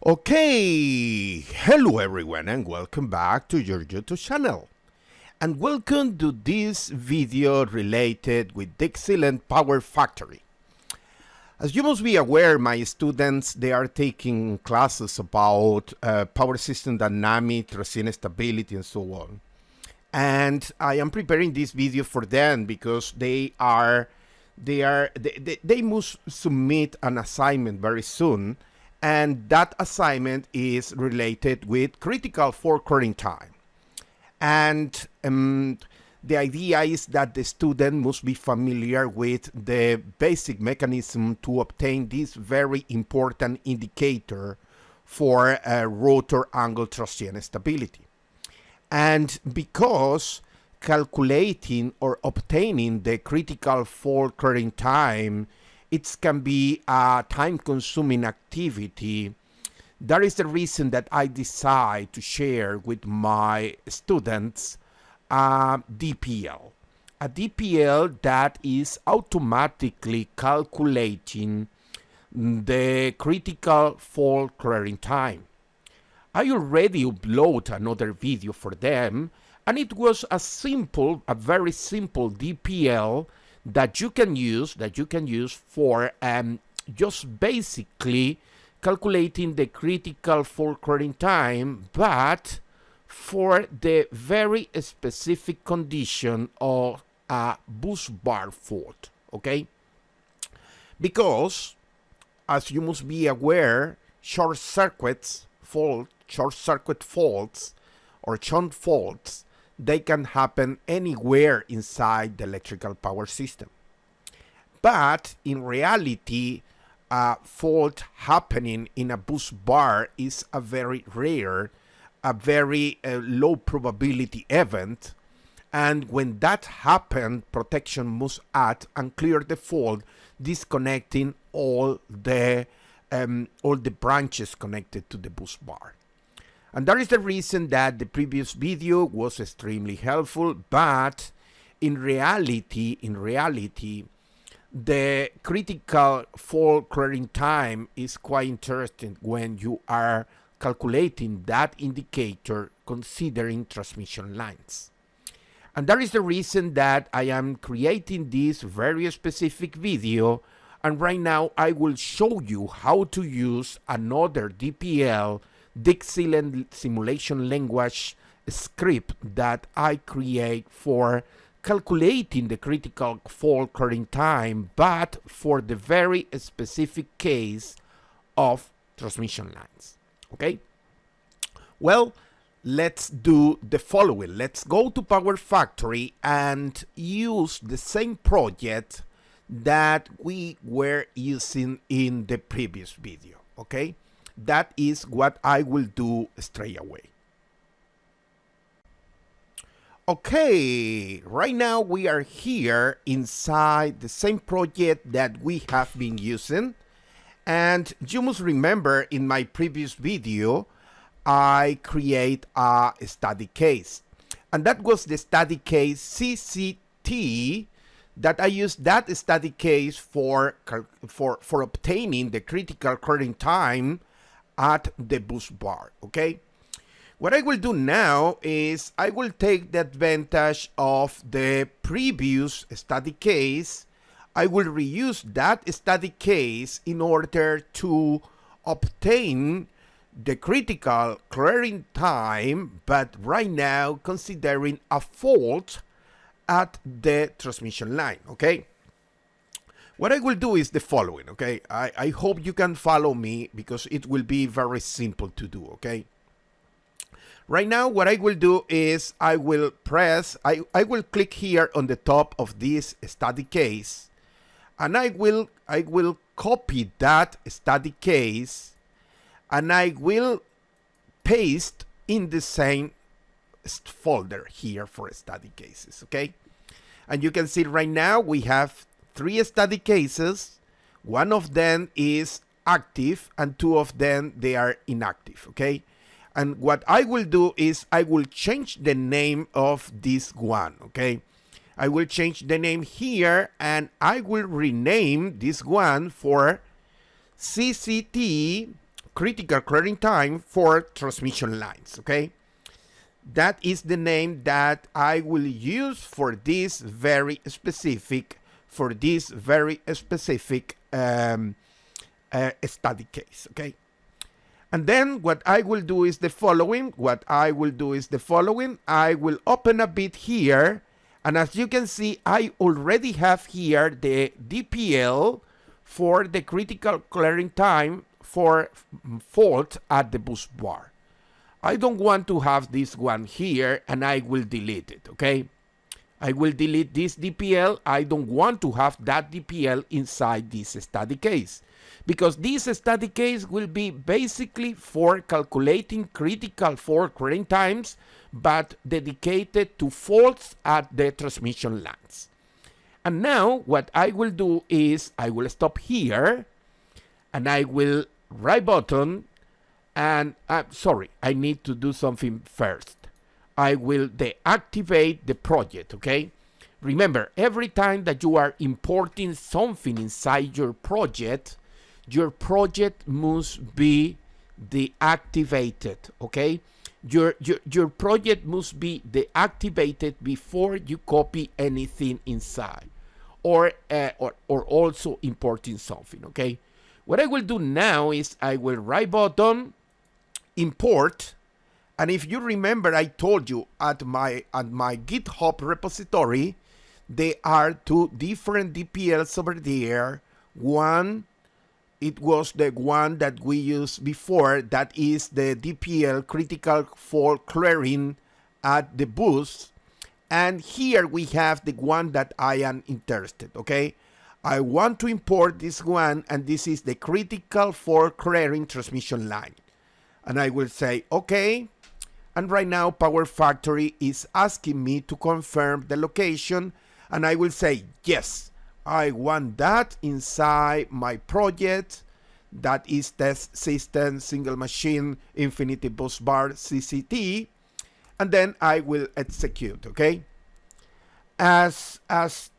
Okay, hello everyone and welcome back to your YouTube channel. And welcome to this video related with DIgSILENT Power Factory. As you must be aware, my students, they are taking classes about power system dynamics, resistance stability and so on. And I am preparing this video for them because they must submit an assignment very soon. And that assignment is related with critical fault occurring time. And the idea is that the student must be familiar with the basic mechanism to obtain this very important indicator for rotor angle transition stability. And because calculating or obtaining the critical fault occurring time, it can be a time-consuming activity. That is the reason that I decide to share with my students a DPL. A DPL that is automatically calculating the critical fault clearing time. I already uploaded another video for them, and it was a very simple DPL that you can use for just basically calculating the critical fault occurring time, but for the very specific condition of a bus bar fault, okay? Because, as you must be aware, short circuit faults or shunt faults, they can happen anywhere inside the electrical power system. But in reality, a fault happening in a bus bar is a very rare, a very low probability event. And when that happens, protection must act and clear the fault, disconnecting all the branches connected to the bus bar. And that is the reason that the previous video was extremely helpful, but in reality, the critical fault clearing time is quite interesting when you are calculating that indicator considering transmission lines. And that is the reason that I am creating this very specific video, and right now I will show you how to use another DPL DIgSILENT simulation language script that I create for calculating the critical fault occurring time, but for the very specific case of transmission lines. Okay? Well, let's do the following. Let's go to Power Factory and use the same project that we were using in the previous video. Okay? That is what I will do straight away. Okay, right now we are here inside the same project that we have been using. And you must remember in my previous video, I create a study case. And that was the study case CCT that I used that study case for obtaining the critical occurring time at the bus bar, okay? What I will do now is I will take the advantage of the previous study case. I will reuse that study case in order to obtain the critical clearing time, but right now considering a fault at the transmission line, okay? What I will do is the following, okay? I hope you can follow me because it will be very simple to do, okay? Right now, what I will do is I will click here on the top of this study case, and I will copy that study case, and I will paste in the same folder here for study cases, okay? And you can see right now we have 3 study cases. One of them is active and 2 of them they are inactive, okay? And what I will do is I will change the name of this one, okay? I will change the name here and I will rename this one for CCT critical clearing time for transmission lines, okay? That is the name that I will use for this very specific study case, okay? And then what I will do is the following. I will open a bit here, and as you can see, I already have here the DPL for the critical clearing time for fault at the bus bar. I don't want to have this one here, and I will delete it, okay? I will delete this DPL. I don't want to have that DPL inside this study case, because this study case will be basically for calculating critical fault clearing times, but dedicated to faults at the transmission lines. And now what I will do is I will stop here, and I will right button, and sorry, I need to do something first. I will deactivate the project, okay? Remember, every time that you are importing something inside your project must be deactivated, okay? Your project must be deactivated before you copy anything inside, or also importing something, okay? What I will do now is I will right button, import, and if you remember, I told you at my GitHub repository, there are two different DPLs over there. One, it was the one that we used before, that is the DPL critical fault clearing at the bus. And here we have the one that I am interested, okay? I want to import this one, and this is the critical fault clearing transmission line. And I will say, okay. And right now, Power Factory is asking me to confirm the location, and I will say, yes, I want that inside my project. That is test system, single machine, infinity bus bar, CCT, and then I will execute, okay? As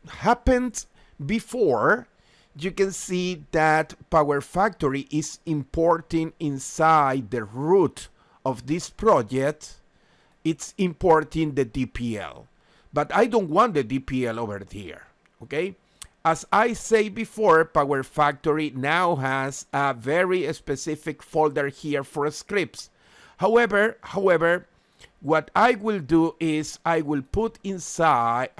happened before, you can see that Power Factory is importing inside the root of this project, it's importing the DPL. But I don't want the DPL over here, okay? As I say before, Power Factory now has a very specific folder here for scripts. However, what I will do is I will move inside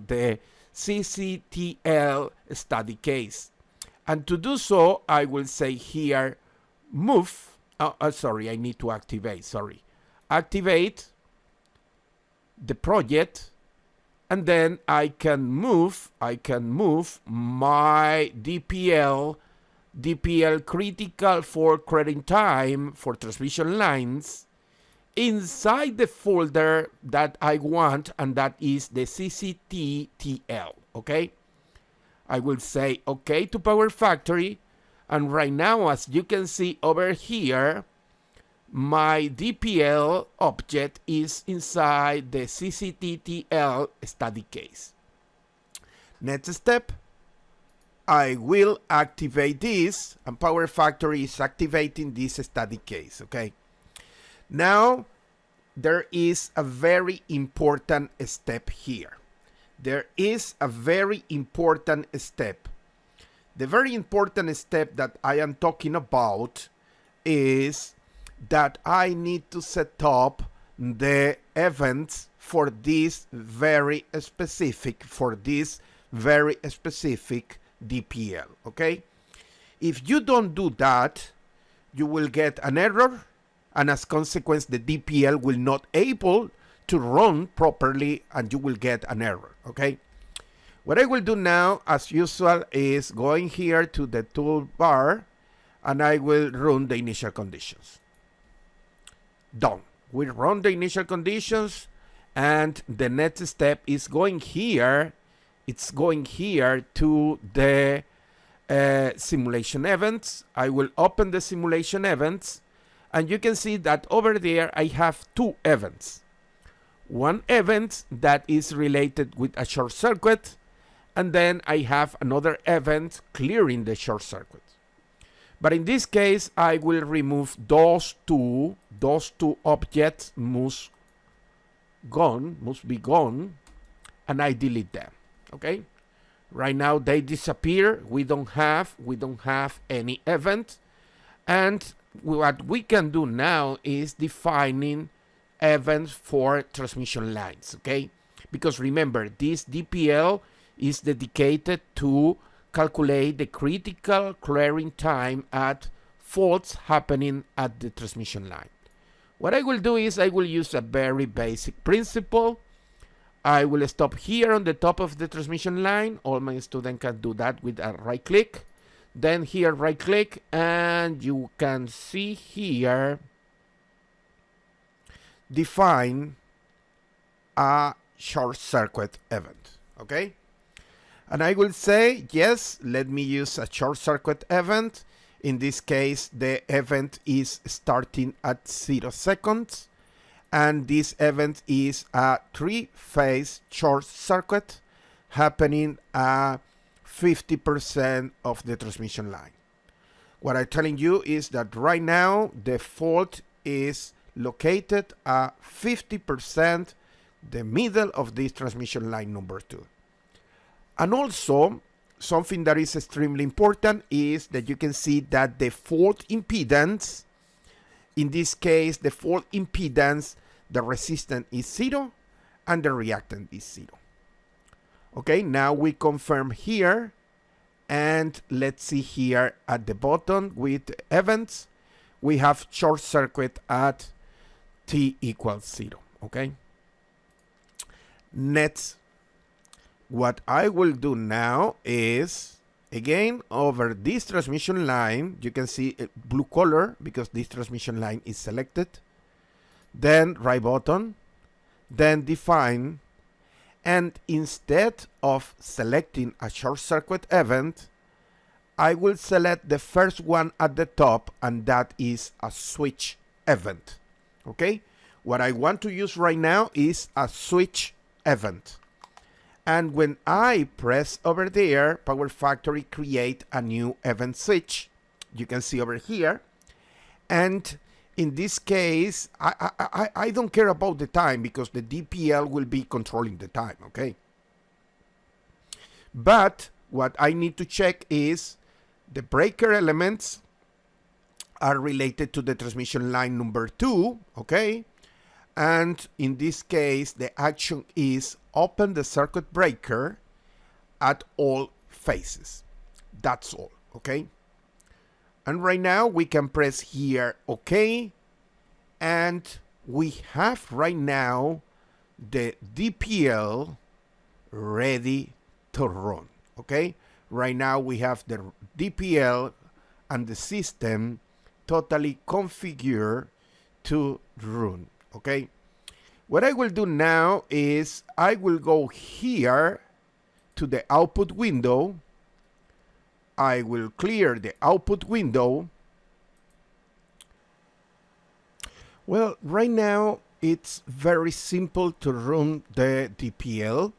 the CCTL study case. And to do so, I will say here, move. Sorry, I need to activate, activate the project, and then I can move my DPL critical fault clearing time for transmission lines inside the folder that I want, and that is the CCTTL, okay? I will say okay to Power Factory, and right now, as you can see over here, my DPL object is inside the CCTTL study case. Next step, I will activate this, and Power Factory is activating this study case, okay? Now, there is a very important step here. There is a very important step. The very important step that I am talking about is that I need to set up the events for this very specific DPL, okay? If you don't do that, you will get an error, and as a consequence, the DPL will not able to run properly, and you will get an error, okay? What I will do now, as usual, is going here to the toolbar, and I will run the initial conditions. Done. We run the initial conditions, and the next step is going here. It's going here to the simulation events. I will open the simulation events, and you can see that over there I have two events. One event that is related with a short circuit, and then I have another event clearing the short circuit. But in this case, I will remove those two objects must be gone, and I delete them. Okay, right now they disappear. We don't have any event, and what we can do now is defining events for transmission lines. Okay, because remember, this DPL is dedicated to calculate the critical clearing time at faults happening at the transmission line. What I will do is I will use a very basic principle. I will stop here on the top of the transmission line. All my students can do that with a right click. Then here right click, and you can see here define a short circuit event. Okay, and I will say yes, let me use a short circuit event. In this case, the event is starting at 0 seconds, and this event is a 3-phase short circuit happening at 50% of the transmission line. What I'm telling you is that right now the fault is located at 50%, the middle of this transmission line number 2. And also, something that is extremely important is that you can see that the fault impedance, in this case, the fault impedance, the resistance is 0 and the reactant is 0. Okay, now we confirm here, and let's see here at the bottom with events, we have short circuit at t equals 0. Okay, next, what I will do now is, again, over this transmission line, you can see a blue color because this transmission line is selected. Then right button, then define, and instead of selecting a short circuit event, I will select the first one at the top, and that is a switch event. Okay, what I want to use right now is a switch event. And when I press over there, Power Factory create a new event switch. You can see over here. And in this case, I don't care about the time because the DPL will be controlling the time, okay? But what I need to check is the breaker elements are related to the transmission line number 2, okay? And in this case, the action is open the circuit breaker at all phases. That's all, okay? And right now we can press here OK, and we have right now the DPL ready to run. Okay, right now we have the DPL and the system totally configured to run. Okay, what I will do now is I will go here to the output window. I will clear the output window. Well, right now it's very simple to run the DPL,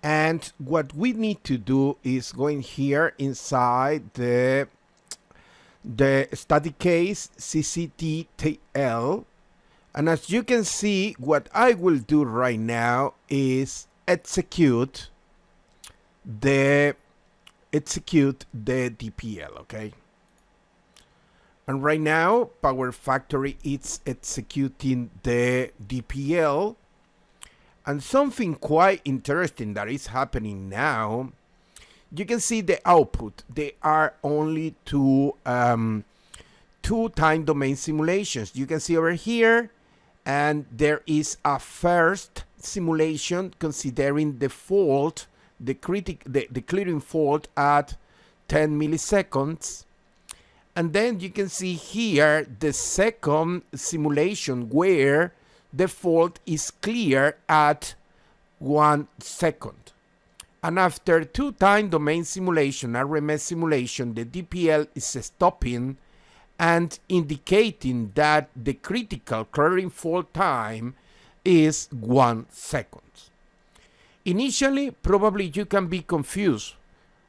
and what we need to do is going here inside the static case CCTTL, and as you can see, what I will do right now is execute the DPL, okay? And right now, Power Factory is executing the DPL. And something quite interesting that is happening now, you can see the output. There are only two time domain simulations. You can see over here, and there is a first simulation considering the fault, the clearing fault at 10 milliseconds. And then you can see here the second simulation where the fault is clear at 1 second. And after two time domain simulation, RMS simulation, the DPL is stopping and indicating that the critical clearing fault time is 1 second. Initially, probably you can be confused.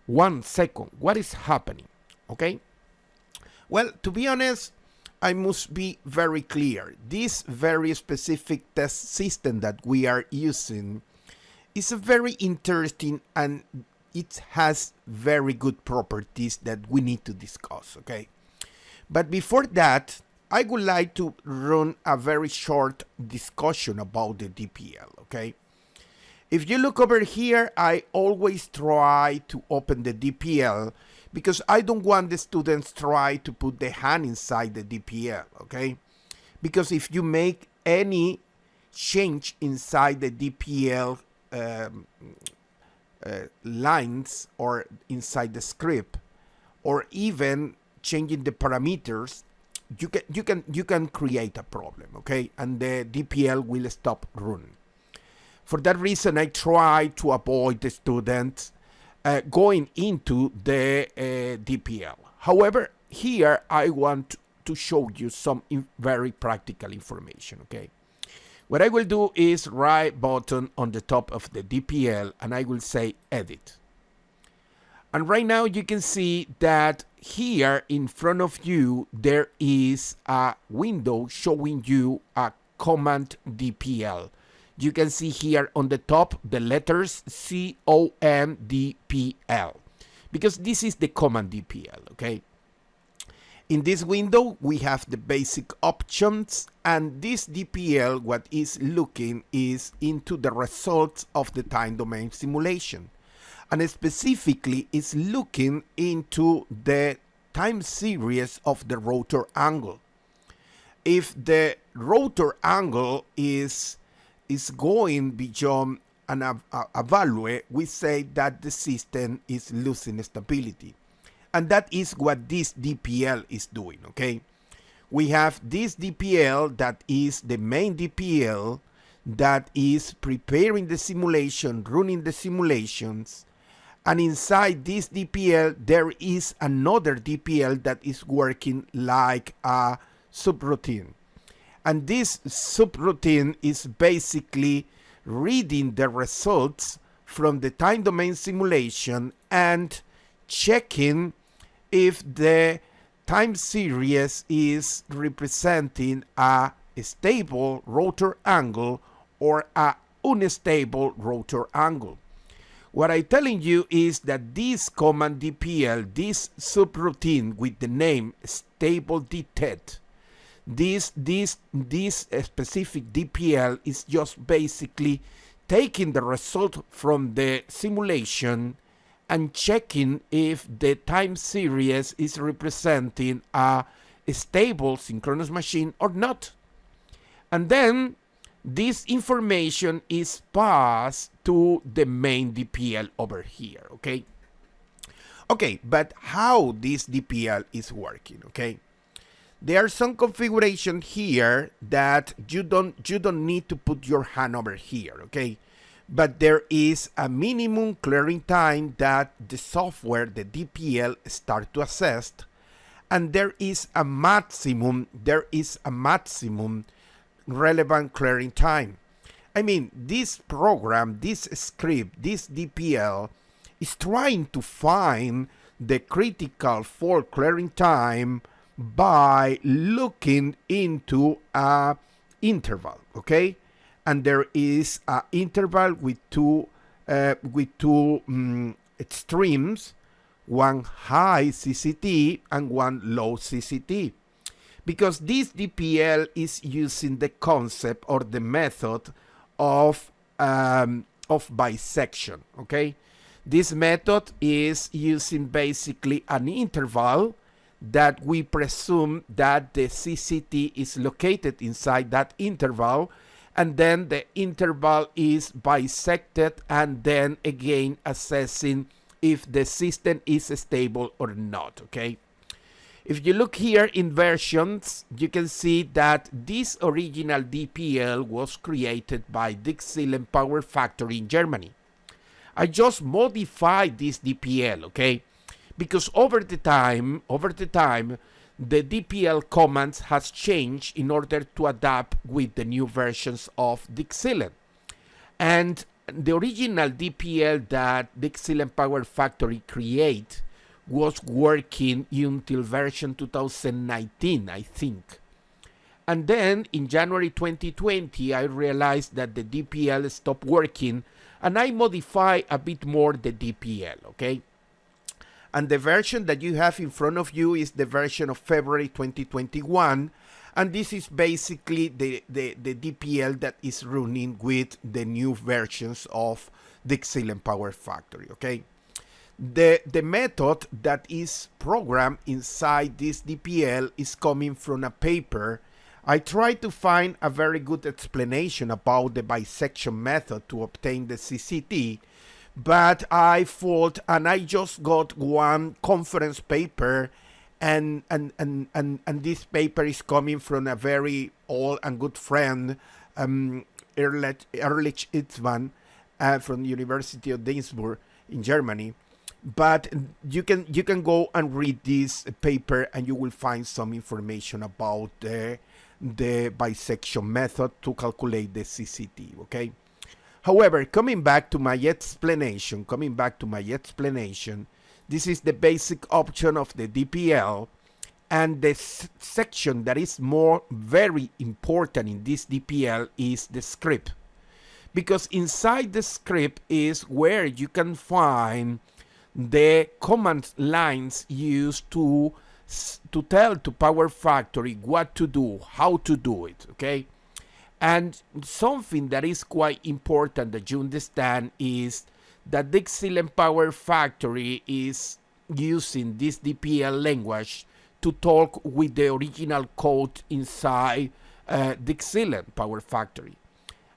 1 second, what is happening? Okay. Well, to be honest, I must be very clear. This very specific test system that we are using is a very interesting, and it has very good properties that we need to discuss, okay? But before that, I would like to run a very short discussion about the DPL, okay? If you look over here, I always try to open the DPL because I don't want the students try to put the hand inside the DPL, okay? Because if you make any change inside the DPL lines or inside the script, or even changing the parameters, you can create a problem, okay? And the DPL will stop running. For that reason, I try to avoid the students going into the DPL. However, here I want to show you some very practical information, okay? What I will do is right button on the top of the DPL and I will say edit. And right now you can see that here in front of you there is a window showing you a command DPL. You can see here on the top the letters COMDPL because this is the command DPL, okay? In this window, we have the basic options, and this DPL, what is looking is into the results of the time domain simulation. And specifically, is looking into the time series of the rotor angle. If the rotor angle is going beyond a value, we say that the system is losing stability. And that is what this DPL is doing, okay? We have this DPL that is the main DPL that is preparing the simulation, running the simulations, and inside this DPL there is another DPL that is working like a subroutine. And this subroutine is basically reading the results from the time domain simulation and checking if the time series is representing a stable rotor angle or a unstable rotor angle. What I'm telling you is that this command DPL, this subroutine with the name stable detect, this specific DPL is just basically taking the result from the simulation and checking if the time series is representing a stable synchronous machine or not. And then this information is passed to the main DPL over here, okay? Okay, but how this DPL is working, okay? There are some configuration here that you don't need to put your hand over here, okay? But there is a minimum clearing time that the software, the DPL, start to assess, and there is a maximum relevant clearing time. I mean, this program, this script, this DPL is trying to find the critical fault clearing time by looking into a interval, okay? And there is an interval with two extremes, one high CCT and one low CCT. Because this DPL is using the concept or the method of bisection, okay? This method is using basically an interval that we presume that the CCT is located inside that interval, and then the interval is bisected and then again assessing if the system is stable or not, okay? If you look here in versions, you can see that this original DPL was created by DIgSILENT Power Factory in Germany. I just modified this DPL, okay? Because over the time, the DPL Comments has changed in order to adapt with the new versions of DIgSILENT. And the original DPL that DIgSILENT Power Factory create was working until version 2019, I think. And then in January 2020, I realized that the DPL stopped working, and I modified a bit more the DPL, okay? And the version that you have in front of you is the version of February 2021, and this is basically the DPL that is running with the new versions of DIgSILENT Power Factory, okay? The method that is programmed inside this DPL is coming from a paper. I tried to find a very good explanation about the bisection method to obtain the CCT, but I thought, and I just got one conference paper, and this paper is coming from a very old and good friend, Erlich Itzvan, from the University of Duisburg in Germany. But you can go and read this paper, and you will find some information about the bisection method to calculate the CCT, okay? However, coming back to my explanation, this is the basic option of the DPL, and the section that is very important in this DPL is the script. Because inside the script is where you can find the command lines used to tell to Power Factory what to do, how to do it, okay? And something that is quite important that you understand is that DIgSILENT Power Factory is using this DPL language to talk with the original code inside DIgSILENT Power Factory.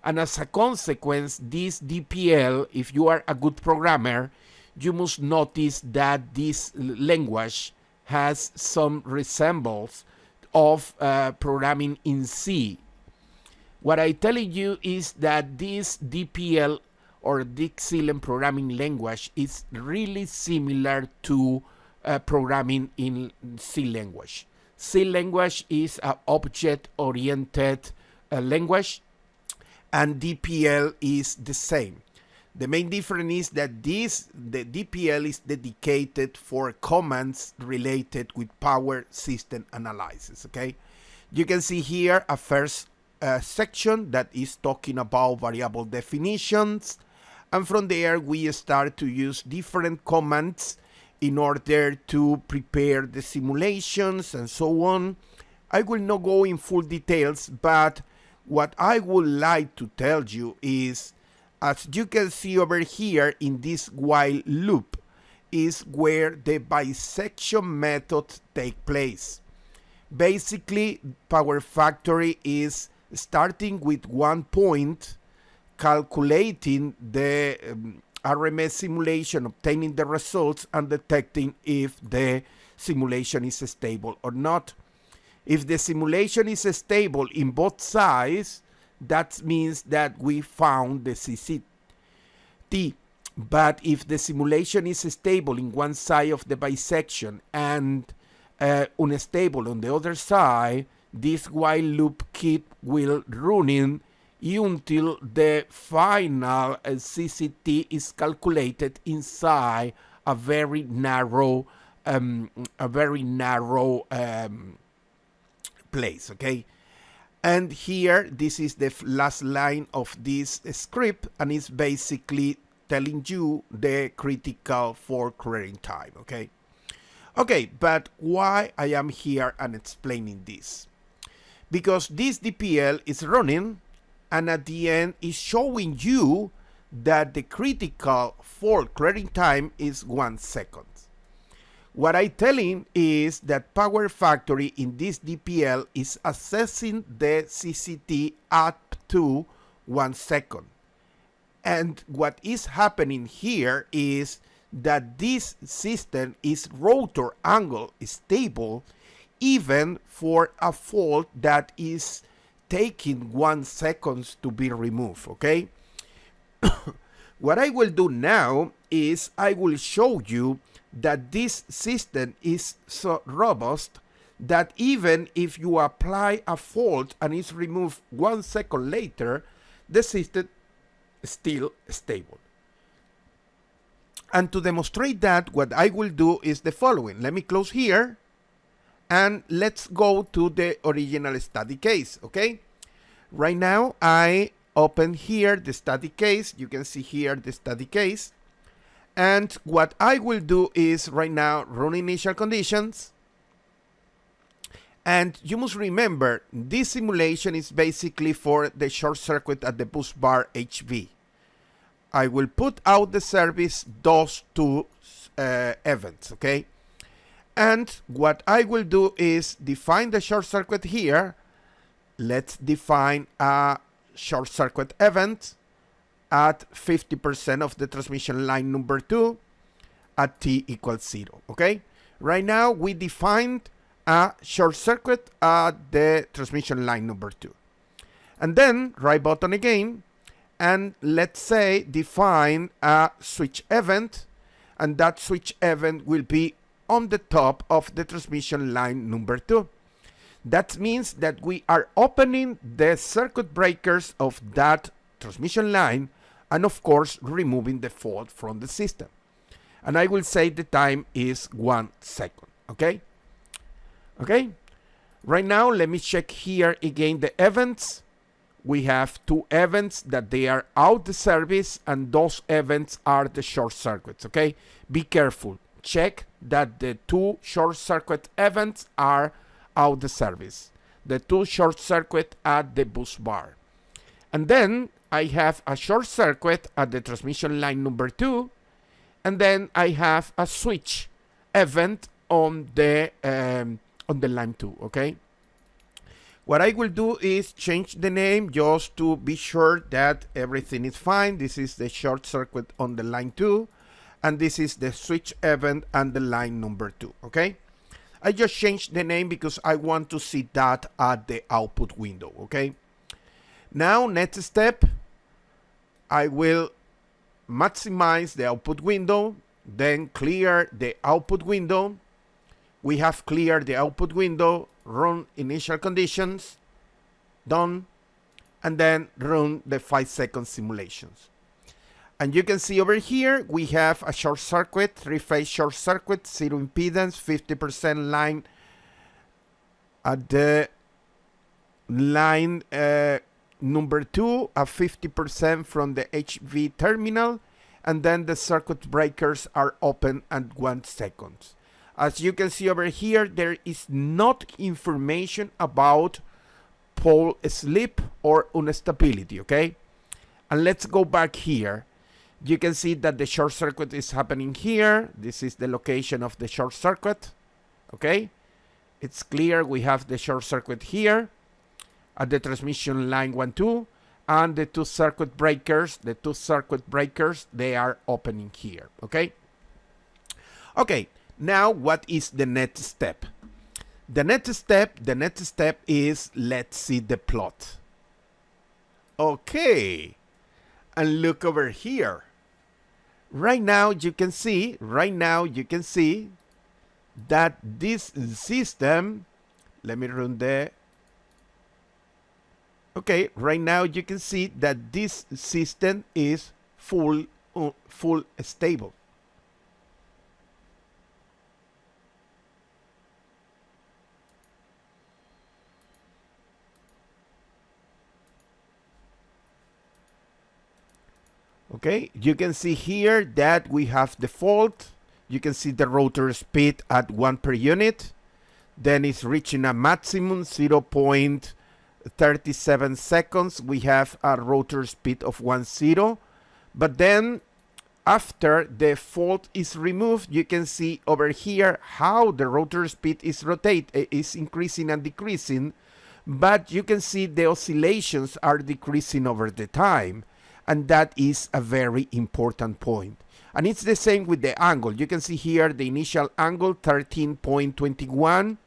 And as a consequence, this DPL, if you are a good programmer, you must notice that this language has some resemblance of programming in C. What I'm telling you is that this DPL or DIgSILENT programming language is really similar to programming in C language. C language is an object-oriented language, and DPL is the same. The main difference is that the DPL is dedicated for commands related with power system analysis, okay? You can see here a first section that is talking about variable definitions, and from there we start to use different commands in order to prepare the simulations and so on. I will not go in full details, but what I would like to tell you is, as you can see over here in this while loop, is where the bisection method takes place. Basically, Power Factory is starting with 1 point, calculating the RMS simulation, obtaining the results, and detecting if the simulation is stable or not. If the simulation is stable in both sides, that means that we found the CCT. But if the simulation is stable in one side of the bisection and unstable on the other side, this while loop kit will running until the final CCT is calculated inside a very narrow place, okay? And here, this is the last line of this script, and it's basically telling you the critical for clearing time, okay? Okay, but why I am here and explaining this? Because this DPL is running, and at the end is showing you that the critical for clearing time is 1 second. What I'm telling is that Power Factory in this DPL is assessing the CCT up to 1 second. And what is happening here is that this system is rotor angle stable even for a fault that is taking 1 second to be removed, okay? What I will do now is I will show you that this system is so robust that even if you apply a fault and it's removed 1 second later, the system is still stable. And to demonstrate that, what I will do is the following. Let me close here, and let's go to the original study case, okay? Right now, I open here the study case. You can see here the study case. And what I will do is right now run initial conditions. And you must remember, this simulation is basically for the short circuit at the bus bar HV. I will put out the service those two events, okay? And what I will do is define the short circuit here. Let's define a short circuit event at 50% of the transmission line number 2 at t equals 0, okay? Right now, we defined a short circuit at the transmission line number 2. And then, right button again, and let's say define a switch event, and that switch event will be on the top of the transmission line number 2. That means that we are opening the circuit breakers of that transmission line and of course removing the fault from the system. And I will say the time is 1 second, okay? Okay, right now let me check here again the events. We have 2 events that they are out the service, and those events are the short circuits, okay? Be careful, check that the 2 short circuit events are out the service, the 2 short circuit at the bus bar. And then I have a short circuit at the transmission line number 2, and then I have a switch event on the line 2, okay? What I will do is change the name just to be sure that everything is fine. This is the short circuit on the line 2, and this is the switch event and the line number 2, okay? I just changed the name because I want to see that at the output window, okay? Now, next step, I will maximize the output window, then clear the output window. We have cleared the output window, run initial conditions, done, and then run the 5-second simulations. And you can see over here, we have a short circuit, 3-phase short circuit, 0 impedance, 50% line at the line number 2, at 50% from the HV terminal, and then the circuit breakers are open at 1 second. As you can see over here, there is not information about pole slip or instability, okay? And let's go back here. You can see that the short circuit is happening here. This is the location of the short circuit, okay? It's clear we have the short circuit here at the transmission line 1, 2, and the 2 circuit breakers, they are opening here, okay? Okay. Now, what is the next step? The next step is, let's see the plot. Okay, and look over here. Right now you can see that this system, let me run the, okay, right now you can see that this system is full stable. Okay, you can see here that we have the fault. You can see the rotor speed at 1 per unit. Then it's reaching a maximum 0.37 seconds. We have a rotor speed of 10. But then after the fault is removed, you can see over here how the rotor speed is increasing and decreasing. But you can see the oscillations are decreasing over the time. And that is a very important point. And it's the same with the angle. You can see here the initial angle 13.21.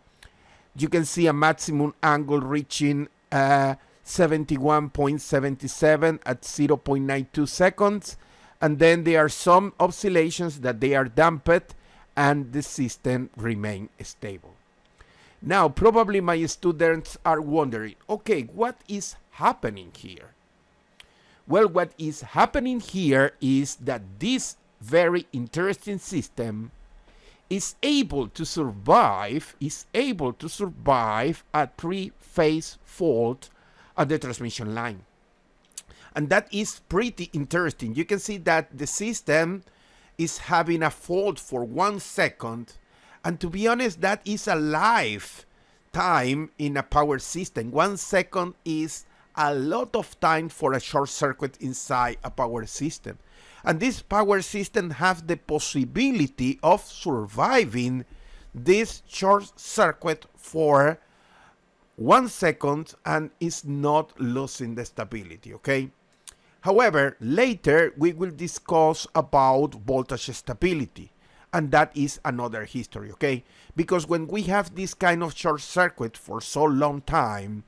You can see a maximum angle reaching 71.77 at 0.92 seconds. And then there are some oscillations that they are damped and the system remain stable. Now, probably my students are wondering, okay, what is happening here? Well, what is happening here is that this very interesting system is able to survive a three-phase fault at the transmission line. And that is pretty interesting. You can see that the system is having a fault for 1 second, and to be honest, that is a lifetime in a power system. 1 second is a lot of time for a short circuit inside a power system. And this power system has the possibility of surviving this short circuit for 1 second and is not losing the stability, okay? However, later we will discuss about voltage stability, and that is another history, okay? Because when we have this kind of short circuit for so long time,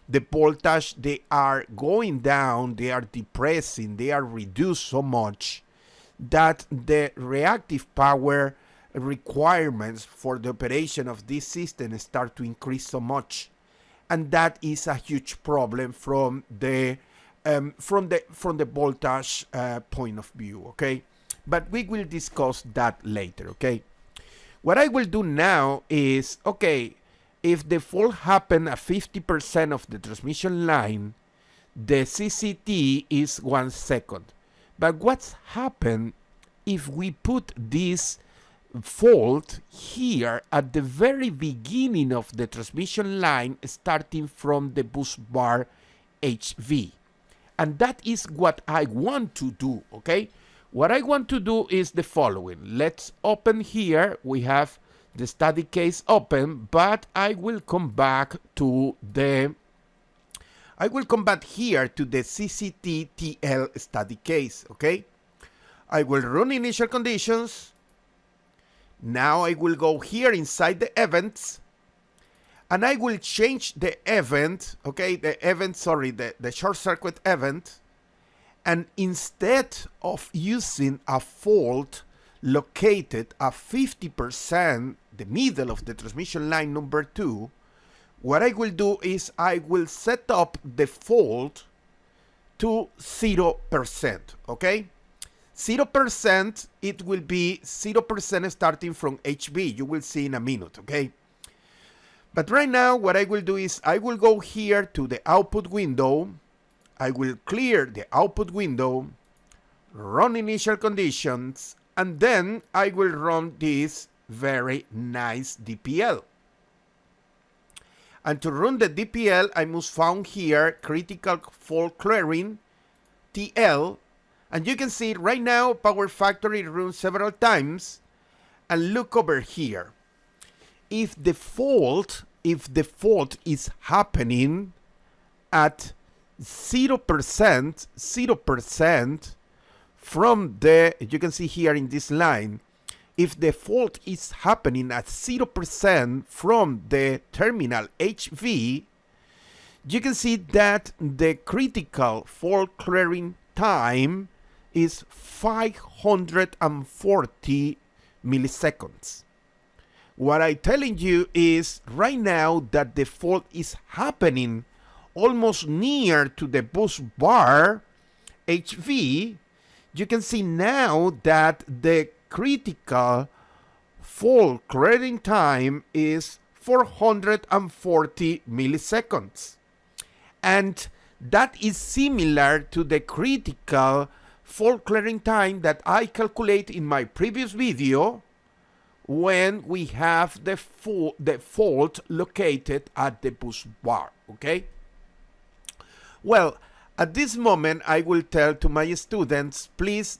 the voltage, they are going down, they are depressing, they are reduced so much that the reactive power requirements for the operation of this system start to increase so much, and that is a huge problem from the voltage point of view, okay? But we will discuss that later, okay? What I will do now is, okay, if the fault happened at 50% of the transmission line, the CCT is 1 second. But what's happened if we put this fault here at the very beginning of the transmission line, starting from the bus bar HV? And that is what I want to do, okay? What I want to do is the following. Let's open here. We have the study case open, but I will come back to the here to the CCT-TL study case, okay? I will run initial conditions. Now I will go here inside the events, and I will change the event, okay, the short circuit event, and instead of using a fault located at 50%, the middle of the transmission line number 2, what I will do is I will set up the fault to 0%, okay? 0%, it will be 0% starting from HV. You will see in a minute, okay? But right now, what I will do is I will go here to the output window. I will clear the output window, run initial conditions, and then I will run this very nice DPL. And to run the DPL, I must find here critical fault clearing, TL, and you can see right now power factory runs several times. And look over here. If the fault is happening at 0% from the, you can see here in this line, if the fault is happening at 0% from the terminal HV, you can see that the critical fault clearing time is 540 milliseconds. What I'm telling you is right now that the fault is happening almost near to the bus bar HV. You can see now that the critical fault clearing time is 440 milliseconds. And that is similar to the critical fault clearing time that I calculate in my previous video when we have the fault located at the bus bar, okay? Well, at this moment, I will tell to my students, please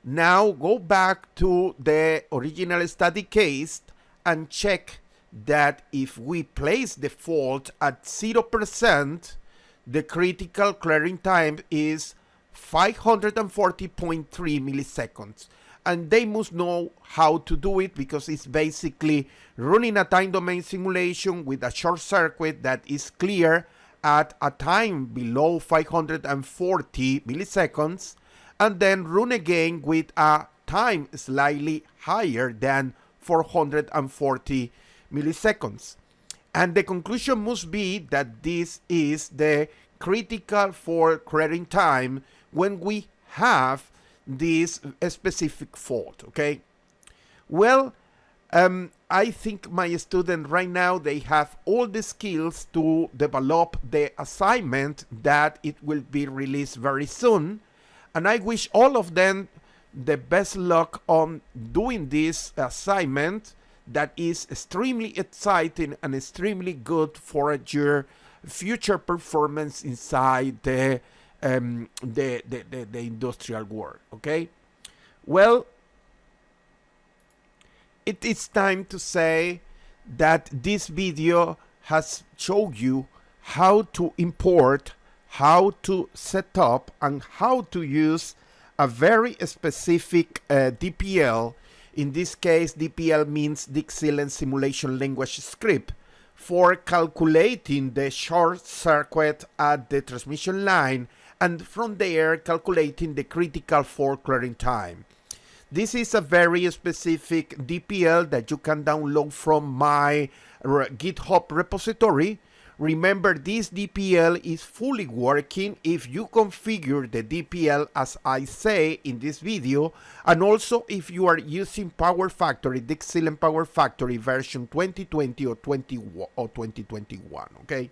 now go back to the original study case and check that if we place the fault at 0%, the critical clearing time is 540.3 milliseconds. And they must know how to do it because it's basically running a time domain simulation with a short circuit that is clear at a time below 540 milliseconds, and then run again with a time slightly higher than 440 milliseconds. And the conclusion must be that this is the critical fault clearing time when we have this specific fault, okay? Well, I think my student right now, they have all the skills to develop the assignment that it will be released very soon. And I wish all of them the best luck on doing this assignment that is extremely exciting and extremely good for your future performance inside the industrial world, okay? Well, it is time to say that this video has showed you how to import, how to set up, and how to use a very specific DPL. In this case, DPL means DIgSILENT Simulation Language Script, for calculating the short circuit at the transmission line, and from there calculating the critical fault clearing time. This is a very specific DPL that you can download from my GitHub repository. Remember, this DPL is fully working if you configure the DPL as I say in this video, and also if you are using Power Factory, DIgSILENT Power Factory version 2020 or 2021, okay?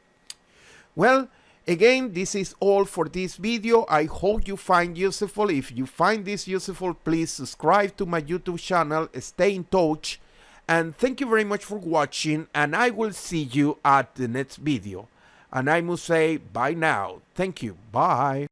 Well, again, this is all for this video. I hope you find useful. If you find this useful, please subscribe to my YouTube channel, stay in touch, and thank you very much for watching, and I will see you at the next video. And I must say bye now. Thank you. Bye.